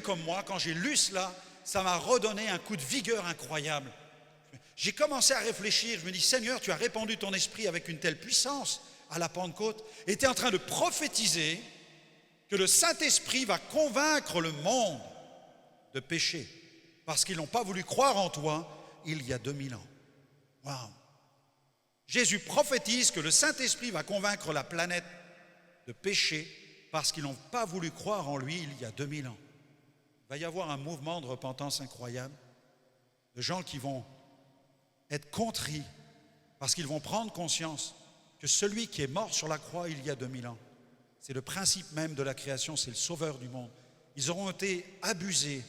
comme moi, quand j'ai lu cela, ça m'a redonné un coup de vigueur incroyable. J'ai commencé à réfléchir, je me dis, Seigneur, tu as répandu ton esprit avec une telle puissance à la Pentecôte, et tu es en train de prophétiser que le Saint-Esprit va convaincre le monde de péché, parce qu'ils n'ont pas voulu croire en toi il y a 2000 ans. Waouh! Jésus prophétise que le Saint-Esprit va convaincre la planète de péché, parce qu'ils n'ont pas voulu croire en lui il y a 2000 ans. Il va y avoir un mouvement de repentance incroyable, de gens qui vont être contris, parce qu'ils vont prendre conscience que celui qui est mort sur la croix il y a 2000 ans, c'est le principe même de la création, c'est le sauveur du monde. Ils auront été abusés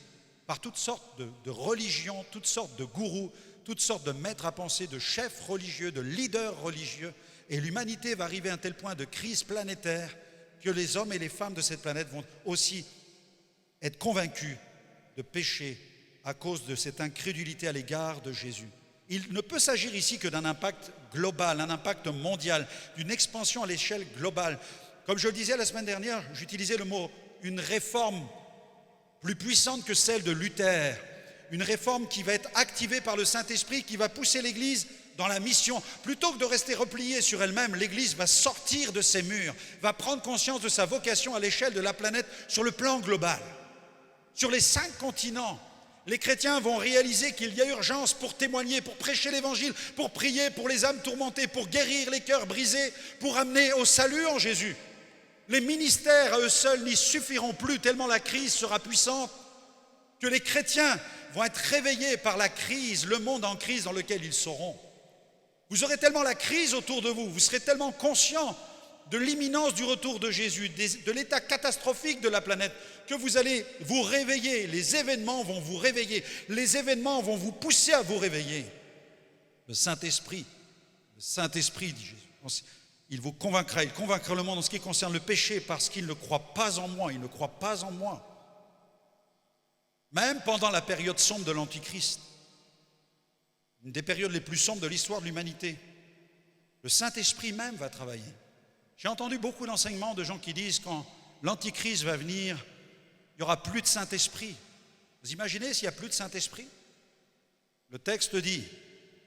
par toutes sortes de religions, toutes sortes de gourous, toutes sortes de maîtres à penser, de chefs religieux, de leaders religieux, et l'humanité va arriver à un tel point de crise planétaire que les hommes et les femmes de cette planète vont aussi être convaincus de péché à cause de cette incrédulité à l'égard de Jésus. Il ne peut s'agir ici que d'un impact global, un impact mondial, d'une expansion à l'échelle globale. Comme je le disais la semaine dernière, j'utilisais le mot une réforme plus puissante que celle de Luther, une réforme qui va être activée par le Saint-Esprit, qui va pousser l'Église dans la mission. Plutôt que de rester repliée sur elle-même, l'Église va sortir de ses murs, va prendre conscience de sa vocation à l'échelle de la planète sur le plan global. Sur les 5 continents, les chrétiens vont réaliser qu'il y a urgence pour témoigner, pour prêcher l'Évangile, pour prier pour les âmes tourmentées, pour guérir les cœurs brisés, pour amener au salut en Jésus. Les ministères à eux seuls n'y suffiront plus tellement la crise sera puissante que les chrétiens vont être réveillés par la crise, le monde en crise dans lequel ils seront. Vous aurez tellement la crise autour de vous, vous serez tellement conscients de l'imminence du retour de Jésus, de l'état catastrophique de la planète, que vous allez vous réveiller. Les événements vont vous réveiller. Les événements vont vous pousser à vous réveiller. Le Saint-Esprit, dit Jésus, il vous convaincra, il convaincra le monde en ce qui concerne le péché parce qu'il ne croit pas en moi, il ne croit pas en moi. Même pendant la période sombre de l'Antichrist, une des périodes les plus sombres de l'histoire de l'humanité, le Saint-Esprit même va travailler. J'ai entendu beaucoup d'enseignements de gens qui disent quand l'Antichrist va venir, il n'y aura plus de Saint-Esprit. Vous imaginez s'il n'y a plus de Saint-Esprit? Le texte dit,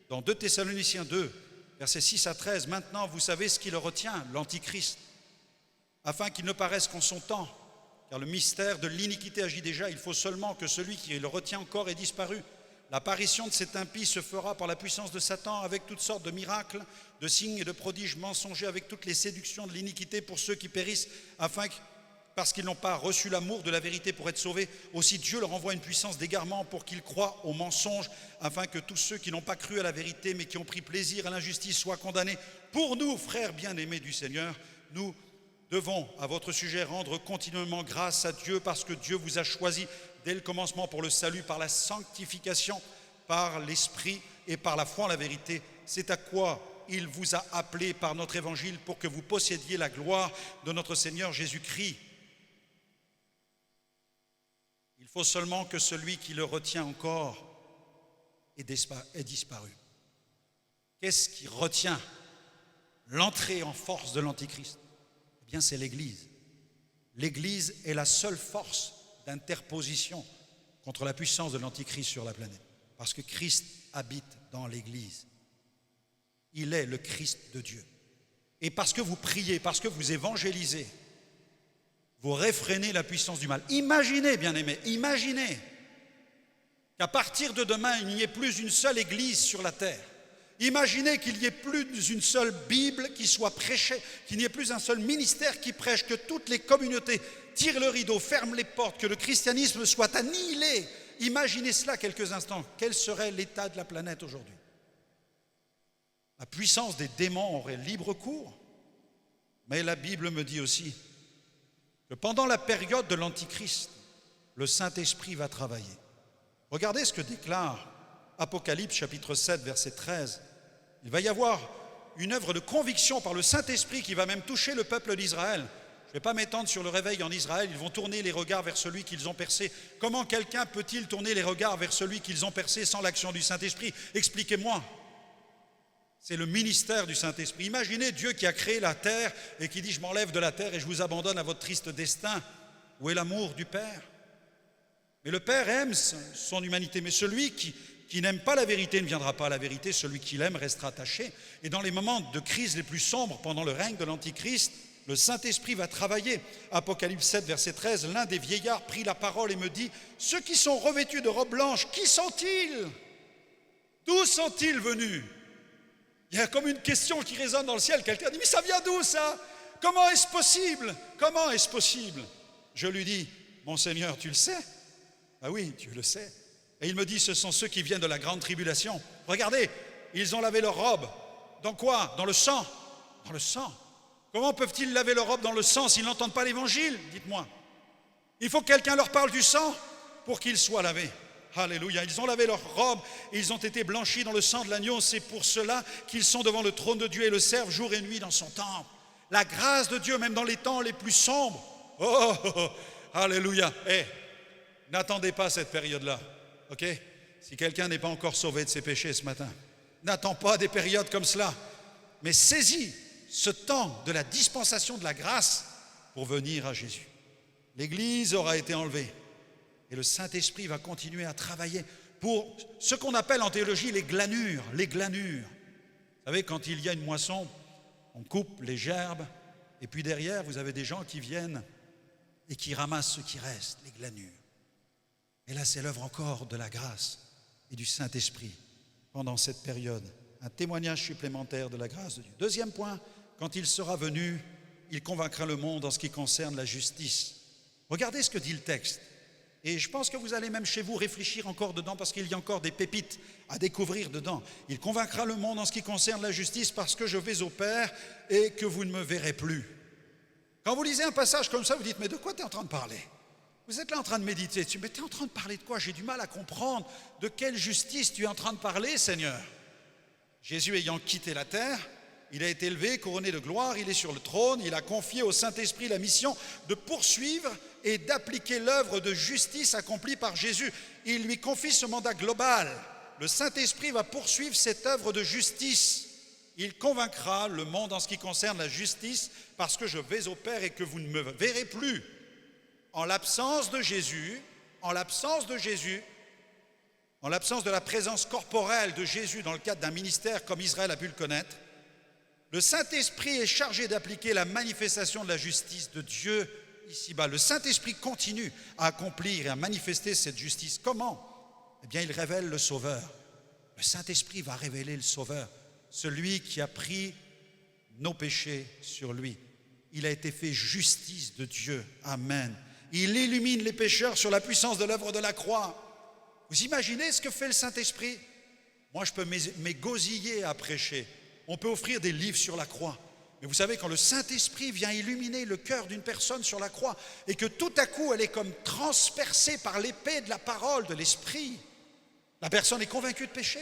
dans 2 Thessaloniciens 2, versets 6 à 13, « Maintenant vous savez ce qui le retient, l'Antichrist, afin qu'il ne paraisse qu'en son temps, car le mystère de l'iniquité agit déjà, il faut seulement que celui qui le retient encore ait disparu. L'apparition de cet impie se fera par la puissance de Satan avec toutes sortes de miracles, de signes et de prodiges mensongers, avec toutes les séductions de l'iniquité pour ceux qui périssent, parce qu'ils n'ont pas reçu l'amour de la vérité pour être sauvés. Aussi Dieu leur envoie une puissance d'égarement pour qu'ils croient aux mensonges, afin que tous ceux qui n'ont pas cru à la vérité, mais qui ont pris plaisir à l'injustice, soient condamnés. Pour nous, frères bien-aimés du Seigneur, nous devons, à votre sujet, rendre continuellement grâce à Dieu, parce que Dieu vous a choisi dès le commencement pour le salut, par la sanctification, par l'Esprit et par la foi en la vérité. C'est à quoi il vous a appelé par notre évangile pour que vous possédiez la gloire de notre Seigneur Jésus-Christ. Il faut seulement que celui qui le retient encore ait disparu. Qu'est-ce qui retient l'entrée en force de l'Antichrist? Eh bien, c'est l'Église. L'Église est la seule force d'interposition contre la puissance de l'Antichrist sur la planète. Parce que Christ habite dans l'Église. Il est le Christ de Dieu. Et parce que vous priez, parce que vous évangélisez, vous réfrénez la puissance du mal. Imaginez, bien-aimés, imaginez qu'à partir de demain, il n'y ait plus une seule Église sur la terre. Imaginez qu'il n'y ait plus une seule Bible qui soit prêchée, qu'il n'y ait plus un seul ministère qui prêche, que toutes les communautés tirent le rideau, ferment les portes, que le christianisme soit annihilé. Imaginez cela quelques instants. Quel serait l'état de la planète aujourd'hui? La puissance des démons aurait libre cours. Mais la Bible me dit aussi que pendant la période de l'Antichrist, le Saint-Esprit va travailler. Regardez ce que déclare Apocalypse chapitre 7, verset 13. Il va y avoir une œuvre de conviction par le Saint-Esprit qui va même toucher le peuple d'Israël. Je ne vais pas m'étendre sur le réveil en Israël, ils vont tourner les regards vers celui qu'ils ont percé. Comment quelqu'un peut-il tourner les regards vers celui qu'ils ont percé sans l'action du Saint-Esprit? Expliquez-moi. C'est le ministère du Saint-Esprit. Imaginez Dieu qui a créé la terre et qui dit « Je m'enlève de la terre et je vous abandonne à votre triste destin ». Où est l'amour du Père? Mais le Père aime son humanité. Mais celui qui n'aime pas la vérité ne viendra pas à la vérité. Celui qui l'aime restera attaché. Et dans les moments de crise les plus sombres, pendant le règne de l'Antichrist, le Saint-Esprit va travailler. Apocalypse 7, verset 13, l'un des vieillards prit la parole et me dit, « Ceux qui sont revêtus de robes blanches, qui sont-ils? D'où sont-ils venus ?» Il y a comme une question qui résonne dans le ciel. Quelqu'un dit, « Mais ça vient d'où ça? Comment est-ce possible? Comment est-ce possible ?» Je lui dis, « Mon Seigneur, tu le sais? » Ah oui, tu le sais. Et il me dit, ce sont ceux qui viennent de la grande tribulation. Regardez, ils ont lavé leurs robes. Dans quoi? Dans le sang. Dans le sang. Comment peuvent-ils laver leurs robes dans le sang s'ils n'entendent pas l'évangile? Dites-moi. Il faut que quelqu'un leur parle du sang pour qu'ils soient lavés. Alléluia. Ils ont lavé leurs robes et ils ont été blanchis dans le sang de l'agneau. C'est pour cela qu'ils sont devant le trône de Dieu et le servent jour et nuit dans son temple. La grâce de Dieu, même dans les temps les plus sombres. Oh, oh, oh. Alléluia. N'attendez pas cette période-là. Ok? Si quelqu'un n'est pas encore sauvé de ses péchés ce matin, n'attends pas des périodes comme cela. Mais saisis ce temps de la dispensation de la grâce pour venir à Jésus. L'Église aura été enlevée et le Saint-Esprit va continuer à travailler pour ce qu'on appelle en théologie les glanures. Les glanures. Vous savez, quand il y a une moisson, on coupe les gerbes et puis derrière, vous avez des gens qui viennent et qui ramassent ce qui reste, les glanures. Et là, c'est l'œuvre encore de la grâce et du Saint-Esprit pendant cette période. Un témoignage supplémentaire de la grâce de Dieu. Deuxième point, quand il sera venu, il convaincra le monde en ce qui concerne la justice. Regardez ce que dit le texte. Et je pense que vous allez même chez vous réfléchir encore dedans parce qu'il y a encore des pépites à découvrir dedans. Il convaincra le monde en ce qui concerne la justice parce que je vais au Père et que vous ne me verrez plus. Quand vous lisez un passage comme ça, vous dites, mais de quoi tu es en train de parler? Vous êtes là en train de méditer dessus, mais tu es en train de parler de quoi? J'ai du mal à comprendre. De quelle justice tu es en train de parler, Seigneur? Jésus ayant quitté la terre, il a été élevé, couronné de gloire, il est sur le trône, il a confié au Saint-Esprit la mission de poursuivre et d'appliquer l'œuvre de justice accomplie par Jésus. Il lui confie ce mandat global. Le Saint-Esprit va poursuivre cette œuvre de justice. Il convaincra le monde en ce qui concerne la justice parce que je vais au Père et que vous ne me verrez plus. En l'absence de Jésus, en l'absence de la présence corporelle de Jésus dans le cadre d'un ministère comme Israël a pu le connaître, le Saint-Esprit est chargé d'appliquer la manifestation de la justice de Dieu ici-bas. Le Saint-Esprit continue à accomplir et à manifester cette justice. Comment? Eh bien, il révèle le Sauveur. Le Saint-Esprit va révéler le Sauveur, celui qui a pris nos péchés sur lui. Il a été fait justice de Dieu. Amen. Il illumine les pécheurs sur la puissance de l'œuvre de la croix. Vous imaginez ce que fait le Saint-Esprit? Moi, je peux m'égosiller à prêcher. On peut offrir des livres sur la croix. Mais vous savez, quand le Saint-Esprit vient illuminer le cœur d'une personne sur la croix et que tout à coup, elle est comme transpercée par l'épée de la parole, de l'Esprit, la personne est convaincue de péché.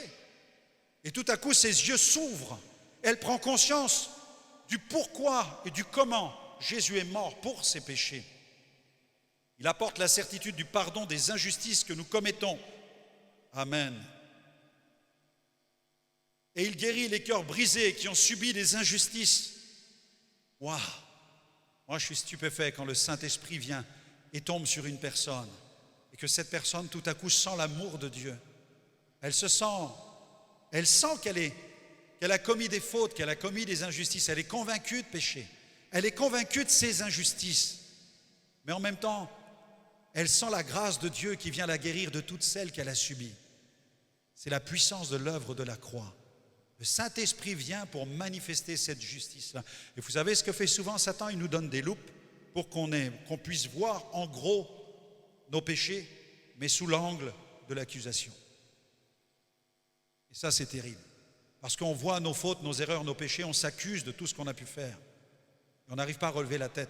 Et tout à coup, ses yeux s'ouvrent. Elle prend conscience du pourquoi et du comment Jésus est mort pour ses péchés. Il apporte la certitude du pardon des injustices que nous commettons. Amen. Et il guérit les cœurs brisés qui ont subi des injustices. Waouh! Moi, je suis stupéfait quand le Saint-Esprit vient et tombe sur une personne et que cette personne, tout à coup, sent l'amour de Dieu. Elle sent qu'elle a commis des fautes, qu'elle a commis des injustices. Elle est convaincue de péché. Elle est convaincue de ses injustices. Mais en même temps, elle sent la grâce de Dieu qui vient la guérir de toutes celles qu'elle a subies. C'est la puissance de l'œuvre de la croix. Le Saint-Esprit vient pour manifester cette justice-là. Et vous savez ce que fait souvent Satan? Il nous donne des loupes pour qu'on puisse voir en gros nos péchés, mais sous l'angle de l'accusation. Et ça, c'est terrible. Parce qu'on voit nos fautes, nos erreurs, nos péchés, on s'accuse de tout ce qu'on a pu faire. Et on n'arrive pas à relever la tête.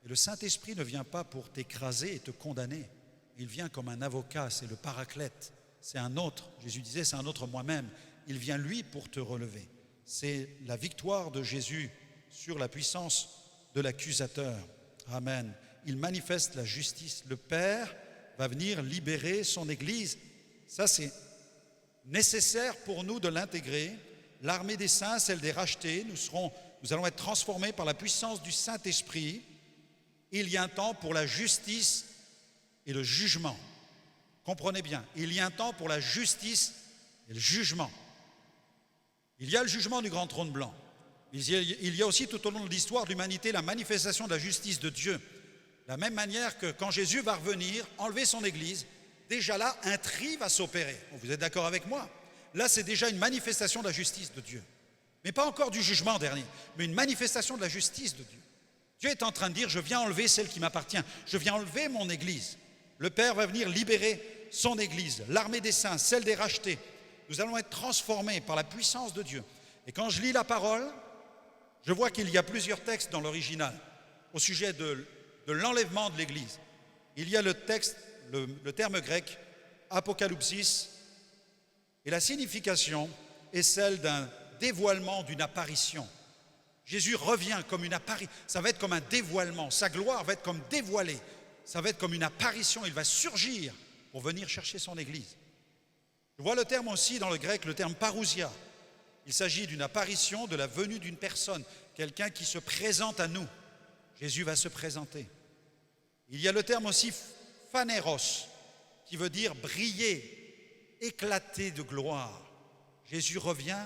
Et le Saint-Esprit ne vient pas pour t'écraser et te condamner. Il vient comme un avocat, c'est le paraclète. C'est un autre, Jésus disait, c'est un autre moi-même. Il vient, lui, pour te relever. C'est la victoire de Jésus sur la puissance de l'accusateur. Amen. Il manifeste la justice. Le Père va venir libérer son Église. Ça, c'est nécessaire pour nous de l'intégrer. L'armée des saints, celle des rachetés, nous allons être transformés par la puissance du Saint-Esprit. Il y a un temps pour la justice et le jugement. Comprenez bien, il y a un temps pour la justice et le jugement. Il y a le jugement du grand trône blanc. Il y a aussi tout au long de l'histoire de l'humanité la manifestation de la justice de Dieu. De la même manière que quand Jésus va revenir, enlever son Église, déjà là, un tri va s'opérer. Vous êtes d'accord avec moi? Là, c'est déjà une manifestation de la justice de Dieu. Mais pas encore du jugement dernier, mais une manifestation de la justice de Dieu. Dieu est en train de dire, je viens enlever celle qui m'appartient, je viens enlever mon Église. Le Père va venir libérer son Église, l'armée des saints, celle des rachetés. Nous allons être transformés par la puissance de Dieu. Et quand je lis la parole, je vois qu'il y a plusieurs textes dans l'original au sujet de l'enlèvement de l'Église. Il y a le texte, le terme grec, apocalypsis, et la signification est celle d'un dévoilement, d'une apparition. Jésus revient comme une apparition, ça va être comme un dévoilement, sa gloire va être comme dévoilée, ça va être comme une apparition, il va surgir pour venir chercher son Église. Je vois le terme aussi dans le grec, le terme parousia. Il s'agit d'une apparition, de la venue d'une personne, quelqu'un qui se présente à nous. Jésus va se présenter. Il y a le terme aussi phanéros, qui veut dire briller, éclater de gloire. Jésus revient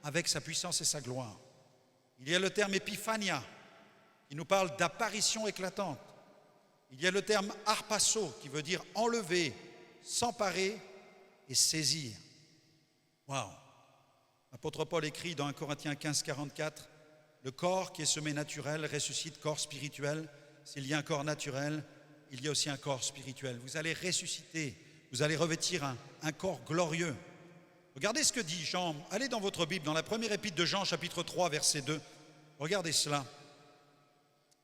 avec sa puissance et sa gloire. Il y a le terme épiphania, qui nous parle d'apparition éclatante. Il y a le terme harpasso, qui veut dire enlever, s'emparer et saisir. Waouh! L'apôtre Paul écrit dans 1 Corinthiens 15, 44, « Le corps qui est semé naturel ressuscite corps spirituel. S'il y a un corps naturel, il y a aussi un corps spirituel. » Vous allez ressusciter, vous allez revêtir un corps glorieux. Regardez ce que dit Jean. Allez dans votre Bible, dans la première épître de Jean, chapitre 3, verset 2. Regardez cela.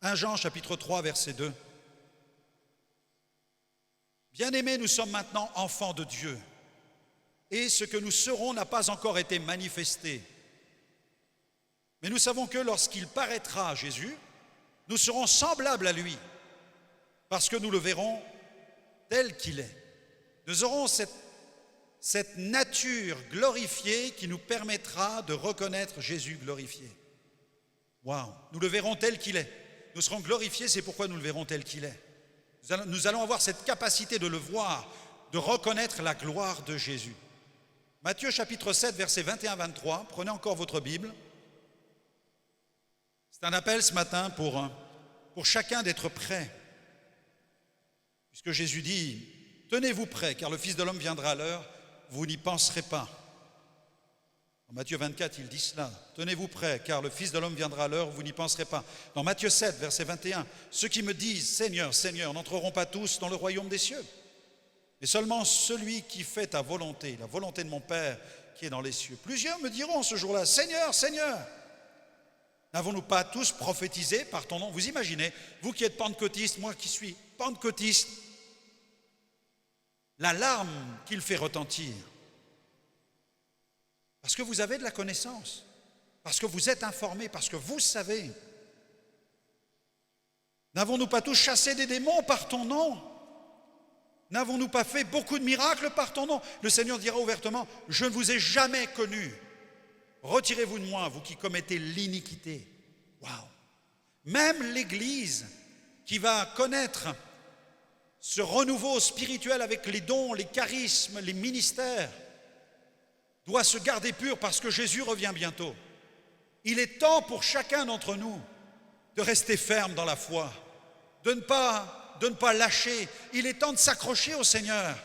1 Jean, chapitre 3, verset 2. « Bien-aimés, nous sommes maintenant enfants de Dieu. Et ce que nous serons n'a pas encore été manifesté. Mais nous savons que lorsqu'il paraîtra, Jésus, nous serons semblables à lui, parce que nous le verrons tel qu'il est. Nous aurons cette nature glorifiée qui nous permettra de reconnaître Jésus glorifié. Waouh! Nous le verrons tel qu'il est. Nous serons glorifiés, c'est pourquoi nous le verrons tel qu'il est. Nous allons avoir cette capacité de le voir, de reconnaître la gloire de Jésus. Matthieu chapitre 7, versets 21-23, prenez encore votre Bible. C'est un appel ce matin pour chacun d'être prêt. Puisque Jésus dit, tenez-vous prêts, car le Fils de l'homme viendra à l'heure, vous n'y penserez pas. Dans Matthieu 24, il dit cela, tenez-vous prêts, car le Fils de l'homme viendra à l'heure, vous n'y penserez pas. Dans Matthieu 7, verset 21, ceux qui me disent, Seigneur, Seigneur, n'entreront pas tous dans le royaume des cieux. Et seulement celui qui fait ta volonté, la volonté de mon Père qui est dans les cieux. Plusieurs me diront ce jour-là, Seigneur, Seigneur, n'avons-nous pas tous prophétisé par ton nom? Vous imaginez, vous qui êtes pentecôtiste, moi qui suis pentecôtiste, l'alarme qu'il fait retentir. Parce que vous avez de la connaissance, parce que vous êtes informés, parce que vous savez. N'avons-nous pas tous chassé des démons par ton nom? N'avons-nous pas fait beaucoup de miracles par ton nom? Le Seigneur dira ouvertement, je ne vous ai jamais connu. Retirez-vous de moi, vous qui commettez l'iniquité. Waouh! Même l'Église qui va connaître ce renouveau spirituel avec les dons, les charismes, les ministères, doit se garder pure parce que Jésus revient bientôt. Il est temps pour chacun d'entre nous de rester ferme dans la foi, de ne pas lâcher. Il est temps de s'accrocher au Seigneur.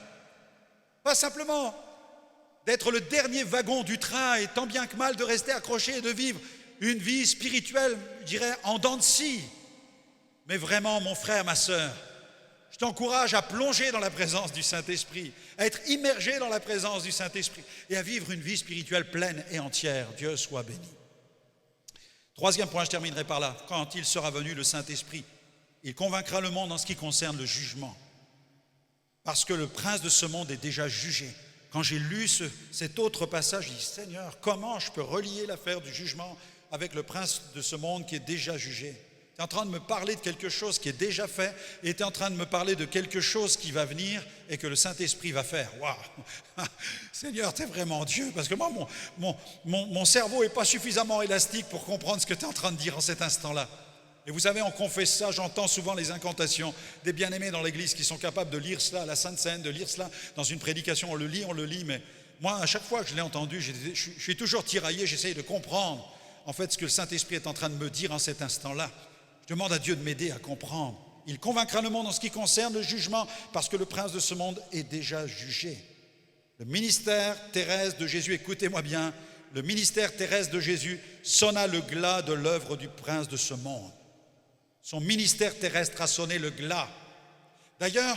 Pas simplement d'être le dernier wagon du train et tant bien que mal de rester accroché et de vivre une vie spirituelle, je dirais, en dents de scie. Mais vraiment, mon frère, ma sœur, je t'encourage à plonger dans la présence du Saint-Esprit, à être immergé dans la présence du Saint-Esprit et à vivre une vie spirituelle pleine et entière. Dieu soit béni. Troisième point, je terminerai par là. Quand il sera venu, le Saint-Esprit, il convaincra le monde en ce qui concerne le jugement. Parce que le prince de ce monde est déjà jugé. Quand j'ai lu cet autre passage, je dis, Seigneur, comment je peux relier l'affaire du jugement avec le prince de ce monde qui est déjà jugé? Tu es en train de me parler de quelque chose qui est déjà fait et tu es en train de me parler de quelque chose qui va venir et que le Saint-Esprit va faire. Waouh! Seigneur, tu es vraiment Dieu. Parce que moi, mon cerveau n'est pas suffisamment élastique pour comprendre ce que tu es en train de dire en cet instant-là. Et vous savez, on confesse ça, j'entends souvent les incantations des bien-aimés dans l'église qui sont capables de lire cela à la Sainte Seine, de lire cela dans une prédication, on le lit, mais moi, à chaque fois que je l'ai entendu, je suis toujours tiraillé, j'essaye de comprendre en fait ce que le Saint-Esprit est en train de me dire en cet instant-là. Je demande à Dieu de m'aider à comprendre. Il convaincra le monde en ce qui concerne le jugement, parce que le prince de ce monde est déjà jugé. Le ministère terrestre de Jésus, écoutez-moi bien, le ministère terrestre de Jésus sonna le glas de l'œuvre du prince de ce monde. Son ministère terrestre a sonné le glas. D'ailleurs,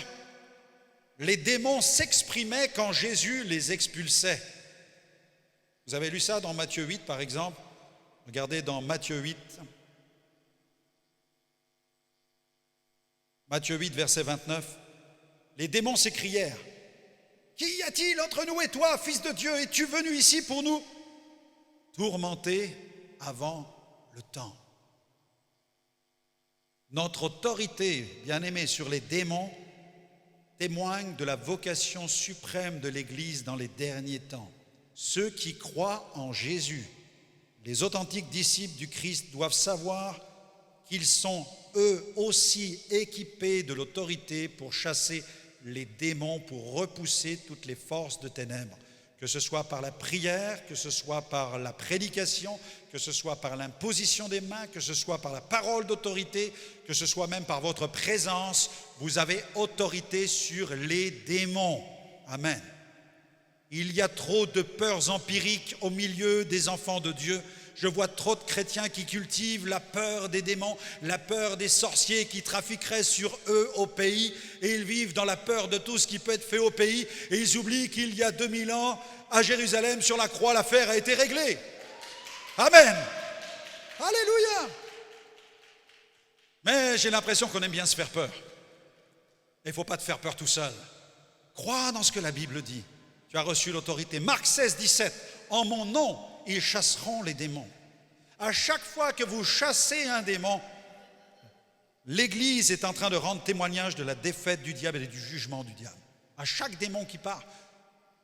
les démons s'exprimaient quand Jésus les expulsait. Vous avez lu ça dans Matthieu 8, par exemple. Regardez dans Matthieu 8. Matthieu 8, verset 29. Les démons s'écrièrent: « Qui y a-t-il entre nous et toi, Fils de Dieu? Es-tu venu ici pour nous tourmenter avant le temps ?» Notre autorité, bien-aimée, sur les démons témoigne de la vocation suprême de l'Église dans les derniers temps. Ceux qui croient en Jésus, les authentiques disciples du Christ, doivent savoir qu'ils sont eux aussi équipés de l'autorité pour chasser les démons, pour repousser toutes les forces de ténèbres, que ce soit par la prière, que ce soit par la prédication, que ce soit par l'imposition des mains, que ce soit par la parole d'autorité, que ce soit même par votre présence. Vous avez autorité sur les démons. Amen. Il y a trop de peurs empiriques au milieu des enfants de Dieu. Je vois trop de chrétiens qui cultivent la peur des démons, la peur des sorciers qui trafiqueraient sur eux au pays, et ils vivent dans la peur de tout ce qui peut être fait au pays, et ils oublient qu'il y a 2000 ans, à Jérusalem, sur la croix, l'affaire a été réglée. Amen. Alléluia. Mais j'ai l'impression qu'on aime bien se faire peur. Il ne faut pas te faire peur tout seul. Crois dans ce que la Bible dit. Tu as reçu l'autorité. Marc 16, 17. En mon nom, ils chasseront les démons. À chaque fois que vous chassez un démon, l'Église est en train de rendre témoignage de la défaite du diable et du jugement du diable. À chaque démon qui part.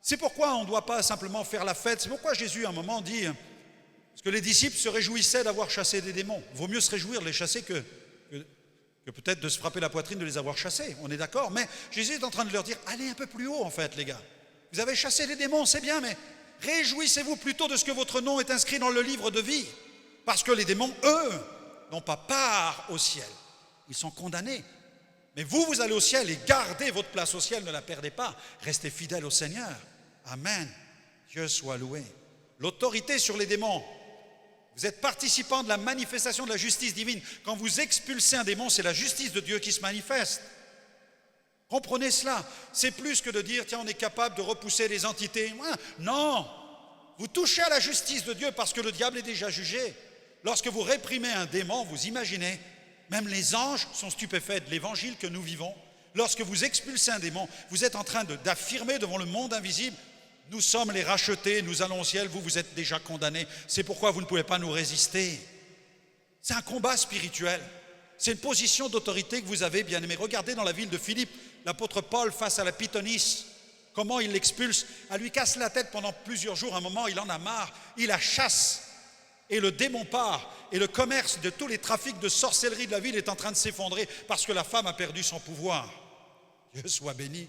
C'est pourquoi on ne doit pas simplement faire la fête. C'est pourquoi Jésus, à un moment, dit, parce que les disciples se réjouissaient d'avoir chassé des démons. Il vaut mieux se réjouir de les chasser que peut-être de se frapper la poitrine de les avoir chassés. On est d'accord? Mais Jésus est en train de leur dire, allez un peu plus haut en fait, les gars. Vous avez chassé les démons, c'est bien, mais réjouissez-vous plutôt de ce que votre nom est inscrit dans le livre de vie. Parce que les démons, eux, n'ont pas part au ciel. Ils sont condamnés. Mais vous, vous allez au ciel et gardez votre place au ciel, ne la perdez pas. Restez fidèles au Seigneur. Amen. Dieu soit loué. L'autorité sur les démons. Vous êtes participant de la manifestation de la justice divine. Quand vous expulsez un démon, c'est la justice de Dieu qui se manifeste. Comprenez cela. C'est plus que de dire, tiens, on est capable de repousser les entités. Non. Vous touchez à la justice de Dieu parce que le diable est déjà jugé. Lorsque vous réprimez un démon, vous imaginez, même les anges sont stupéfaits de l'évangile que nous vivons. Lorsque vous expulsez un démon, vous êtes en train d'affirmer devant le monde invisible, nous sommes les rachetés, nous allons au ciel, vous êtes déjà condamnés. C'est pourquoi vous ne pouvez pas nous résister. C'est un combat spirituel. C'est une position d'autorité que vous avez, bien aimé. Regardez dans la ville de Philippe, l'apôtre Paul face à la pythonisse, comment il l'expulse. Elle lui casse la tête pendant plusieurs jours. À un moment, il en a marre, il la chasse. Et le démon part. Et le commerce de tous les trafics de sorcellerie de la ville est en train de s'effondrer parce que la femme a perdu son pouvoir. Dieu soit béni.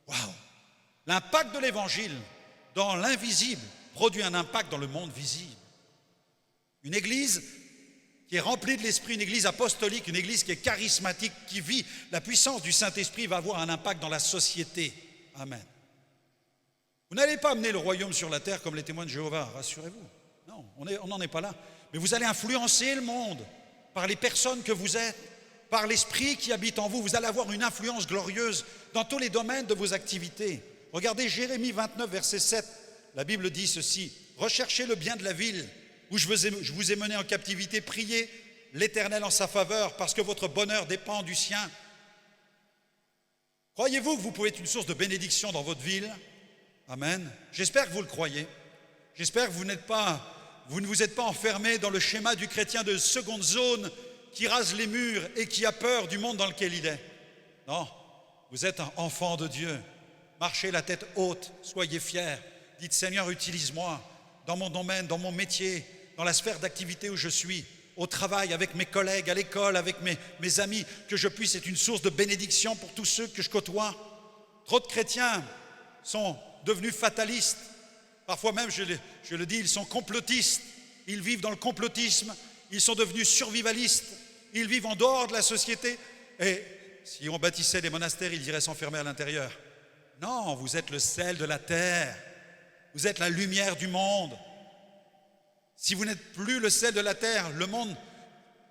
Waouh! L'impact de l'évangile dans l'invisible produit un impact dans le monde visible. Une église qui est remplie de l'esprit, une église apostolique, une église qui est charismatique, qui vit la puissance du Saint-Esprit va avoir un impact dans la société. Amen. Vous n'allez pas amener le royaume sur la terre comme les témoins de Jéhovah, rassurez-vous. Non, on n'en est pas là. Mais vous allez influencer le monde par les personnes que vous êtes, par l'esprit qui habite en vous. Vous allez avoir une influence glorieuse dans tous les domaines de vos activités. Regardez Jérémie 29, verset 7. La Bible dit ceci: recherchez le bien de la ville où je vous ai mené en captivité, priez l'Éternel en sa faveur, parce que votre bonheur dépend du sien. Croyez-vous que vous pouvez être une source de bénédiction dans votre ville? Amen. J'espère que vous le croyez. J'espère que vous ne vous êtes pas enfermé dans le schéma du chrétien de seconde zone qui rase les murs et qui a peur du monde dans lequel il est. Non, vous êtes un enfant de Dieu. Marchez la tête haute, soyez fiers. Dites, Seigneur, utilise-moi dans mon domaine, dans mon métier, dans la sphère d'activité où je suis. au travail, avec mes collègues, à l'école, avec mes amis, que je puisse être une source de bénédiction pour tous ceux que je côtoie. Trop de chrétiens sont devenus fatalistes. Parfois même, je le dis, ils sont complotistes. Ils vivent dans le complotisme. Ils sont devenus survivalistes. Ils vivent en dehors de la société. Et si on bâtissait des monastères, ils iraient s'enfermer à l'intérieur. Non, vous êtes le sel de la terre. Vous êtes la lumière du monde. Si vous n'êtes plus le sel de la terre, le monde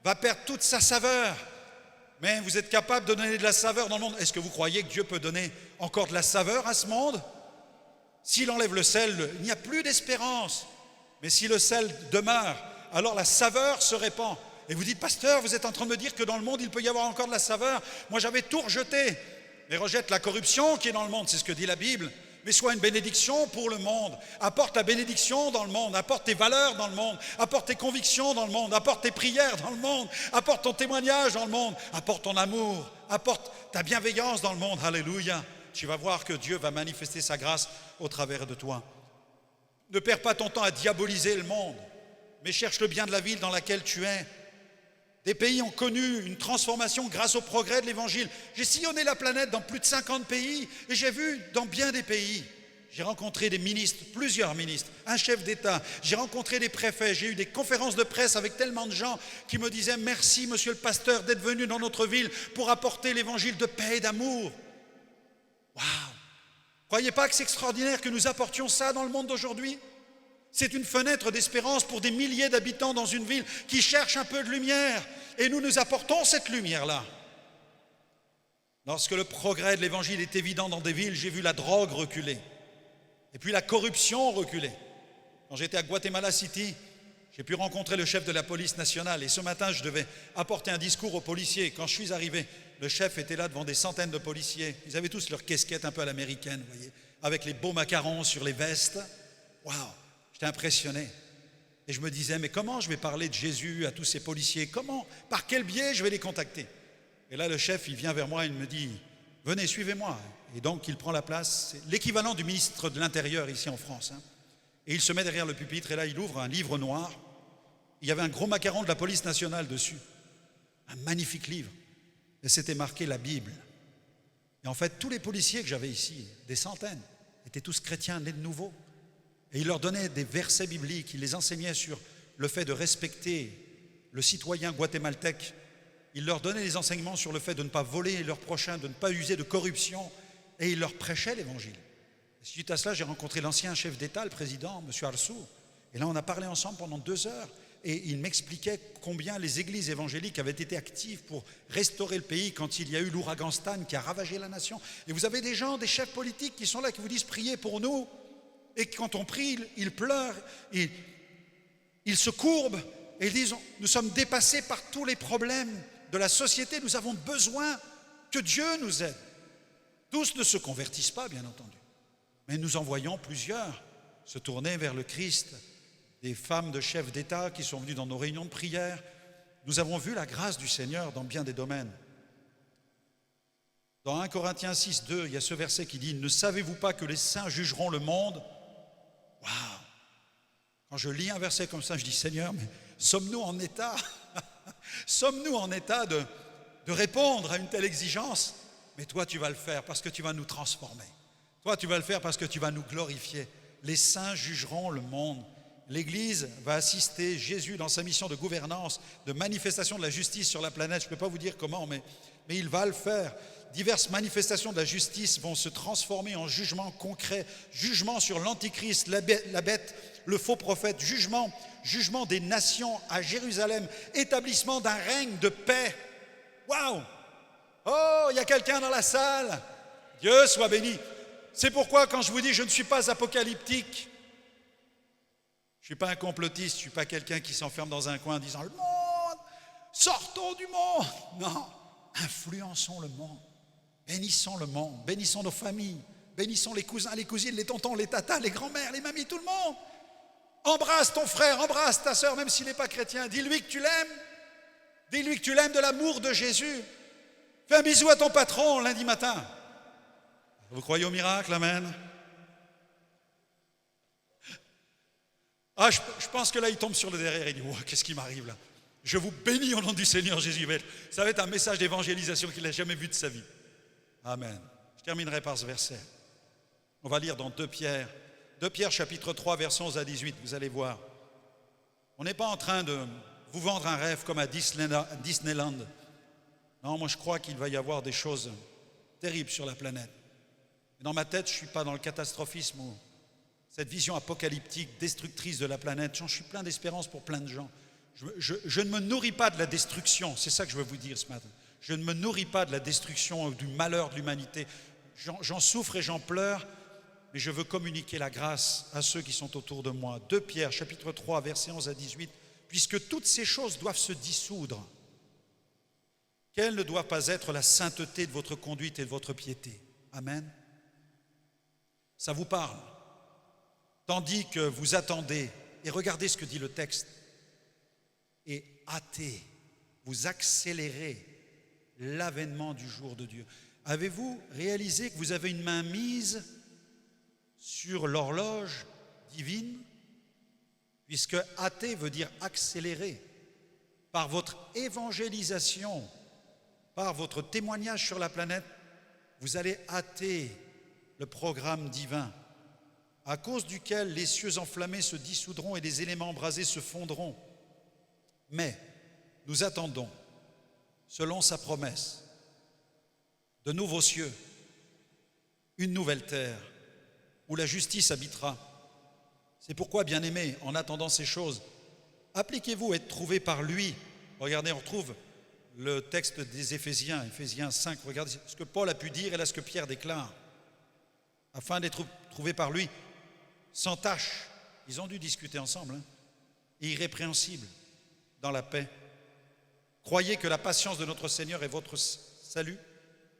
va perdre toute sa saveur. Mais vous êtes capable de donner de la saveur dans le monde. Est-ce que vous croyez que Dieu peut donner encore de la saveur à ce monde? S'il enlève le sel, il n'y a plus d'espérance. Mais si le sel demeure, alors la saveur se répand. Et vous dites, pasteur, vous êtes en train de me dire que dans le monde, il peut y avoir encore de la saveur. Moi, j'avais tout rejeté. Mais rejette la corruption qui est dans le monde, c'est ce que dit la Bible. Mais sois une bénédiction pour le monde. Apporte la bénédiction dans le monde. Apporte tes valeurs dans le monde. Apporte tes convictions dans le monde. Apporte tes prières dans le monde. Apporte ton témoignage dans le monde. Apporte ton amour. Apporte ta bienveillance dans le monde. Alléluia. Tu vas voir que Dieu va manifester sa grâce au travers de toi. Ne perds pas ton temps à diaboliser le monde, mais cherche le bien de la ville dans laquelle tu es. Des pays ont connu une transformation grâce au progrès de l'Évangile. J'ai sillonné la planète dans plus de 50 pays et j'ai vu dans bien des pays. J'ai rencontré des ministres, plusieurs ministres, un chef d'État. J'ai rencontré des préfets. J'ai eu des conférences de presse avec tellement de gens qui me disaient « Merci, monsieur le pasteur, d'être venu dans notre ville pour apporter l'Évangile de paix et d'amour. » Waouh! Croyez pas que c'est extraordinaire que nous apportions ça dans le monde d'aujourd'hui? C'est une fenêtre d'espérance pour des milliers d'habitants dans une ville qui cherchent un peu de lumière. Et nous apportons cette lumière-là. Lorsque le progrès de l'Évangile est évident dans des villes, j'ai vu la drogue reculer. Et puis la corruption reculer. Quand j'étais à Guatemala City, j'ai pu rencontrer le chef de la police nationale. Et ce matin, je devais apporter un discours aux policiers. Quand je suis arrivé, le chef était là devant des centaines de policiers. Ils avaient tous leur casquette un peu à l'américaine, vous voyez, avec les beaux macarons sur les vestes. Waouh! J'étais impressionné. Et je me disais, mais comment je vais parler de Jésus à tous ces policiers? Comment? Par quel biais je vais les contacter? Et là, le chef, il vient vers moi et il me dit, venez, suivez-moi. Et donc, il prend la place. C'est l'équivalent du ministre de l'Intérieur ici en France. Et il se met derrière le pupitre et là, il ouvre un livre noir. Il y avait un gros macaron de la police nationale dessus. Un magnifique livre. Et c'était marqué la Bible. Et en fait, tous les policiers que j'avais ici, des centaines, étaient tous chrétiens, nés de nouveau. Et il leur donnait des versets bibliques, il les enseignait sur le fait de respecter le citoyen guatémaltèque. Il leur donnait des enseignements sur le fait de ne pas voler leur prochain, de ne pas user de corruption. Et il leur prêchait l'Évangile. Suite à cela, j'ai rencontré l'ancien chef d'État, le président, M. Arceau. Et là, on a parlé ensemble pendant 2 heures. Et il m'expliquait combien les églises évangéliques avaient été actives pour restaurer le pays quand il y a eu l'ouragan Stan qui a ravagé la nation. Et vous avez des gens, des chefs politiques qui sont là, qui vous disent « Priez pour nous ». Et quand on prie, ils pleurent, ils se courbent et ils disent « Nous sommes dépassés par tous les problèmes de la société, nous avons besoin que Dieu nous aide. » Tous ne se convertissent pas, bien entendu, mais nous en voyons plusieurs se tourner vers le Christ, des femmes de chefs d'État qui sont venues dans nos réunions de prière. Nous avons vu la grâce du Seigneur dans bien des domaines. Dans 1 Corinthiens 6, 2, il y a ce verset qui dit « Ne savez-vous pas que les saints jugeront le monde ?» Waouh! Quand je lis un verset comme ça, je dis « Seigneur, mais sommes-nous en état sommes-nous en état de répondre à une telle exigence? Mais toi, tu vas le faire parce que tu vas nous transformer. Toi, tu vas le faire parce que tu vas nous glorifier. Les saints jugeront le monde. » L'Église va assister Jésus dans sa mission de gouvernance, de manifestation de la justice sur la planète. Je ne peux pas vous dire comment, mais il va le faire. Diverses manifestations de la justice vont se transformer en jugement concret. Jugement sur l'Antichrist, la bête, le faux prophète. Jugement des nations à Jérusalem. Établissement d'un règne de paix. Waouh! Oh, il y a quelqu'un dans la salle. Dieu soit béni. C'est pourquoi quand je vous dis je ne suis pas apocalyptique, je ne suis pas un complotiste, je ne suis pas quelqu'un qui s'enferme dans un coin en disant « Le monde, sortons du monde !» Non, influençons le monde, bénissons le monde, bénissons nos familles, bénissons les cousins, les cousines, les tontons, les tatas, les grands-mères, les mamies, tout le monde. Embrasse ton frère, embrasse ta sœur, même s'il n'est pas chrétien. Dis-lui que tu l'aimes. Dis-lui que tu l'aimes de l'amour de Jésus. Fais un bisou à ton patron lundi matin. Vous croyez au miracle, amen? Ah, je pense que là, il tombe sur le derrière et il dit « Oh, qu'est-ce qui m'arrive là ?» Je vous bénis au nom du Seigneur Jésus. Ça va être un message d'évangélisation qu'il n'a jamais vu de sa vie. Amen. Je terminerai par ce verset. On va lire dans 2 Pierre. 2 Pierre chapitre 3, versets 11 à 18. Vous allez voir. On n'est pas en train de vous vendre un rêve comme à Disneyland. Non, moi je crois qu'il va y avoir des choses terribles sur la planète. Dans ma tête, je ne suis pas dans le catastrophisme ou cette vision apocalyptique, destructrice de la planète. Je suis plein d'espérance pour plein de gens. Je ne me nourris pas de la destruction, c'est ça que je veux vous dire ce matin. Je ne me nourris pas de la destruction, du malheur de l'humanité. J'en souffre et j'en pleure, mais je veux communiquer la grâce à ceux qui sont autour de moi. 2 Pierre, chapitre 3, versets 11 à 18. Puisque toutes ces choses doivent se dissoudre, quelle ne doit pas être la sainteté de votre conduite et de votre piété? Amen. Ça vous parle. Tandis que vous attendez, et regardez ce que dit le texte, et hâtez, vous accélérez l'avènement du jour de Dieu. Avez-vous réalisé que vous avez une main mise sur l'horloge divine? Puisque hâter veut dire accélérer. Par votre évangélisation, par votre témoignage sur la planète, vous allez hâter le programme divin, à cause duquel les cieux enflammés se dissoudront et les éléments embrasés se fondront. Mais nous attendons, selon sa promesse, de nouveaux cieux, une nouvelle terre, où la justice habitera. C'est pourquoi, bien-aimés, en attendant ces choses, appliquez-vous à être trouvés par lui. Regardez, on retrouve le texte des Éphésiens, Éphésiens 5. Regardez ce que Paul a pu dire et là ce que Pierre déclare. Afin d'être trouvés par lui, sans tache. Ils ont dû discuter ensemble, et irrépréhensibles, dans la paix. Croyez que la patience de notre Seigneur est votre salut,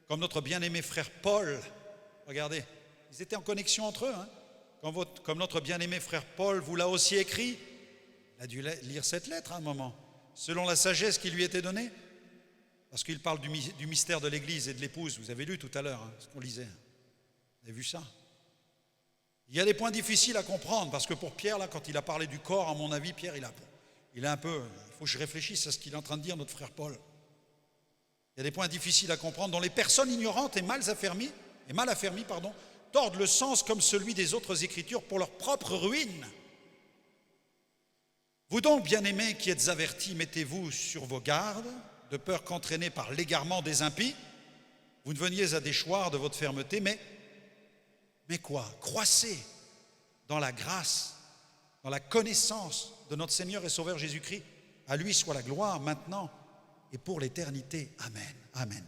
comme notre bien-aimé frère Paul. Regardez, ils étaient en connexion entre eux, Comme notre bien-aimé frère Paul vous l'a aussi écrit. Il a dû lire cette lettre à un moment, selon la sagesse qui lui était donnée. Parce qu'il parle du mystère de l'Église et de l'épouse. Vous avez lu tout à l'heure ce qu'on lisait. Vous avez vu ça? Il y a des points difficiles à comprendre, parce que pour Pierre, là, quand il a parlé du corps, à mon avis, Pierre, il a un peu... Il faut que je réfléchisse à ce qu'il est en train de dire, notre frère Paul. Il y a des points difficiles à comprendre, dont les personnes ignorantes et mal affermies, tordent le sens comme celui des autres Écritures pour leur propre ruine. Vous donc, bien-aimés, qui êtes avertis, mettez-vous sur vos gardes, de peur qu'entraînés par l'égarement des impies, vous ne veniez à déchoir de votre fermeté, mais quoi? Croissez dans la grâce, dans la connaissance de notre Seigneur et Sauveur Jésus-Christ. À lui soit la gloire maintenant et pour l'éternité. Amen. Amen.